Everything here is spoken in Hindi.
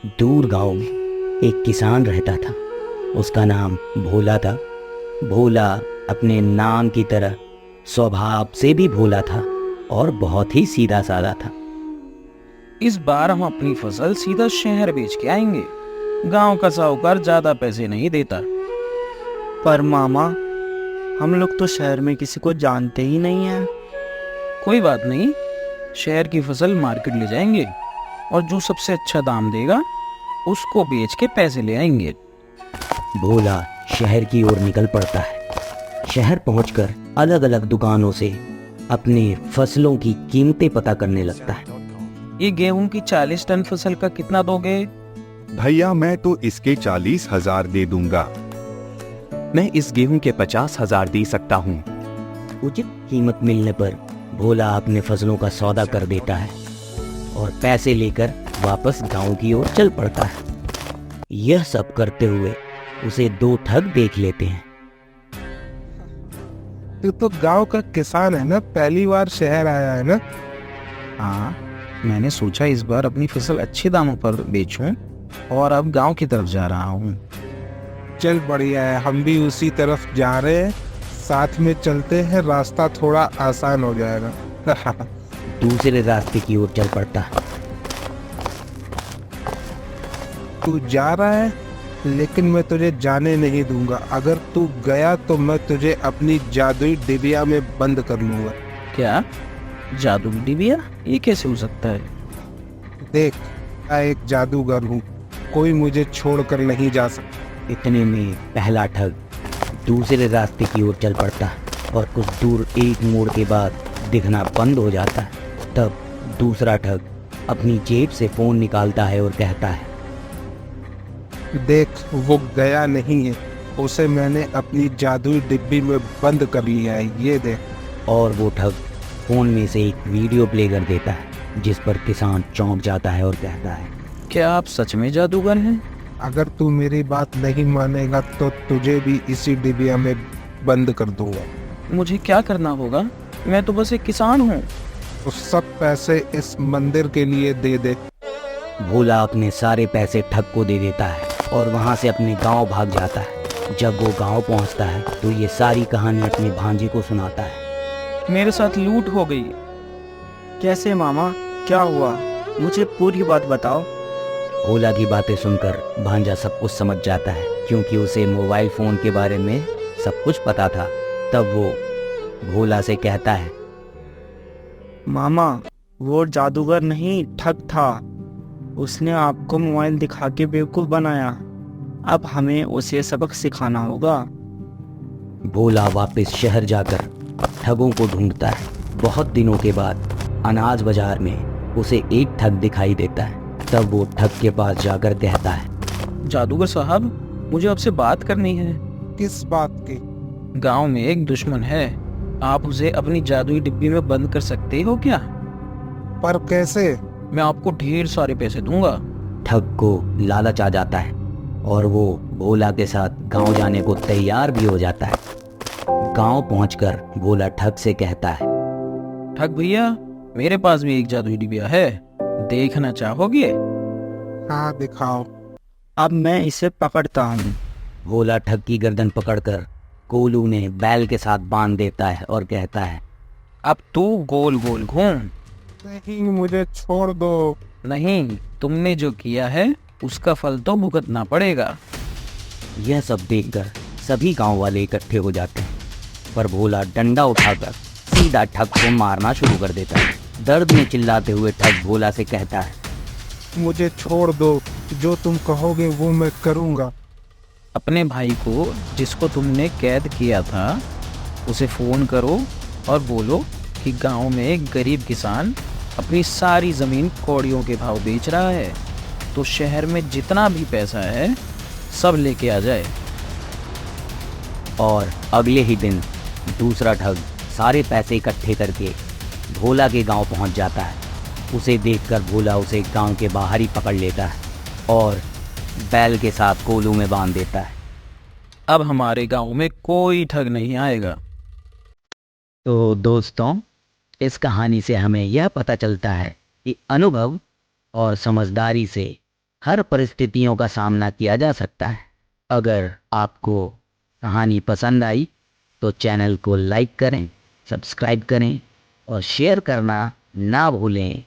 दूर गांव में एक किसान रहता था। उसका नाम भोला था। भोला अपने नाम की तरह स्वभाव से भी भोला था और बहुत ही सीधा साधा था। इस बार हम अपनी फसल सीधा शहर बेच के आएंगे। गांव का साहूकार ज्यादा पैसे नहीं देता। पर मामा, हम लोग तो शहर में किसी को जानते ही नहीं हैं। कोई बात नहीं, शहर की फसल मार्केट ले जाएंगे और जो सबसे अच्छा दाम देगा उसको बेच के पैसे ले आएंगे। भोला शहर की ओर निकल पड़ता है। शहर पहुंचकर अलग अलग दुकानों से अपने फसलों की कीमतें पता करने लगता है। ये गेहूं की 40 टन फसल का कितना दोगे? भैया मैं तो इसके 40,000 दे दूंगा। मैं इस गेहूं के 50,000 दे सकता हूँ। उचित कीमत मिलने पर भोला अपने फसलों का सौदा कर देता है और पैसे लेकर वापस गांव की ओर चल पड़ता है। यह सब करते हुए उसे दो ठग देख लेते हैं। तू तो गांव का किसान है ना, पहली बार शहर आया है ना। हाँ, मैंने सोचा इस बार अपनी फसल अच्छे दामों पर बेचूं और अब गांव की तरफ जा रहा हूँ। चल बढ़िया है, हम भी उसी तरफ जा रहे हैं, साथ में चलते हैं, रास्ता थोड़ा आसान हो जाएगा। दूसरे रास्ते की ओर चल पड़ता है। तू जा रहा है लेकिन मैं तुझे जाने नहीं दूंगा। अगर तू गया तो मैं तुझे अपनी जादुई डिबिया में बंद कर लूंगा। क्या जादू की डिबिया? ये कैसे हो सकता है? देख, मैं एक जादूगर हूँ, कोई मुझे छोड़कर नहीं जा सकता। इतने में पहला ठग दूसरे रास्ते की ओर चल पड़ता है और कुछ दूर एक मोड़ के बाद दिखना बंद हो जाता है। तब दूसरा ठग अपनी जेब से फोन निकालता है और कहता है, देख, वो गया नहीं है, उसे मैंने अपनी जादुई डिब्बी में बंद कर लिया है, ये देख। और वो ठग फोन में से एक वीडियो प्ले कर देता है जिस पर किसान चौंक जाता है और कहता है, क्या आप सच में जादूगर हैं? अगर तू मेरी बात नहीं मानेगा तो तुझे भी इसी डिबिया में बंद कर दूंगा। मुझे क्या करना होगा? मैं तो बस एक किसान हूँ। तो सब पैसे इस मंदिर के लिए दे दे। भोला अपने सारे पैसे ठग को दे देता है और वहाँ से अपने गांव भाग जाता है। जब वो गांव पहुँचता है तो ये सारी कहानी अपने भांजे को सुनाता है। मेरे साथ लूट हो गई। कैसे मामा, क्या हुआ? मुझे पूरी बात बताओ। भोला की बातें सुनकर भांजा सब कुछ समझ जाता है क्योंकि उसे मोबाइल फ़ोन के बारे में सब कुछ पता था। तब वो भोला से कहता है, मामा, वो जादूगर नहीं, ठग था। उसने आपको मोबाइल दिखा के बेवकूफ़ बनाया। अब हमें उसे सबक सिखाना होगा। भोला वापस शहर जाकर ठगों को ढूंढता है। बहुत दिनों के बाद अनाज बाजार में उसे एक ठग दिखाई देता है। तब वो ठग के पास जाकर कहता है, जादूगर साहब, मुझे आपसे बात करनी है। किस बात की? गांव में एक दुश्मन है, आप उसे अपनी जादुई डिब्बी में बंद कर सकते हो क्या? पर कैसे? मैं आपको ढेर सारे पैसे दूंगा। ठग को लालच आ जाता है और वो भोला के साथ गांव जाने को तैयार भी हो जाता है। गांव पहुंचकर भोला ठग से कहता है, ठग भैया, मेरे पास भी एक जादुई डिबिया है, देखना चाहोगे? हाँ, दिखाओ। अब मैं इसे पकड़ता हूँ। भोला ठग की गर्दन पकड़कर कोलू ने बैल के साथ बांध देता है और कहता है, अब तू गोल गोल घूम। नहीं, मुझे छोड़ दो। नहीं, तुमने जो किया है उसका फल तो भुगतना पड़ेगा। यह सब देखकर सभी गांव वाले इकट्ठे हो जाते हैं, पर भोला डंडा उठाकर सीधा ठग को मारना शुरू कर देता है। दर्द में चिल्लाते हुए ठग भोला से कहता है, मुझे छोड़ दो, जो तुम कहोगे वो मैं करूँगा। अपने भाई को जिसको तुमने कैद किया था उसे फोन करो और बोलो कि गांव में एक गरीब किसान अपनी सारी जमीन कौड़ियों के भाव बेच रहा है, तो शहर में जितना भी पैसा है सब लेके आ जाए। और अगले ही दिन दूसरा ठग सारे पैसे इकट्ठे करके भोला के गांव पहुंच जाता है। उसे देखकर भोला उसे गांव के बाहर ही पकड़ लेता है और बैल के साथ कोलू में बांध देता है। अब हमारे गांव में कोई ठग नहीं आएगा। तो दोस्तों, इस कहानी से हमें यह पता चलता है कि अनुभव और समझदारी से हर परिस्थितियों का सामना किया जा सकता है। अगर आपको कहानी पसंद आई तो चैनल को लाइक करें, सब्सक्राइब करें और शेयर करना ना भूलें।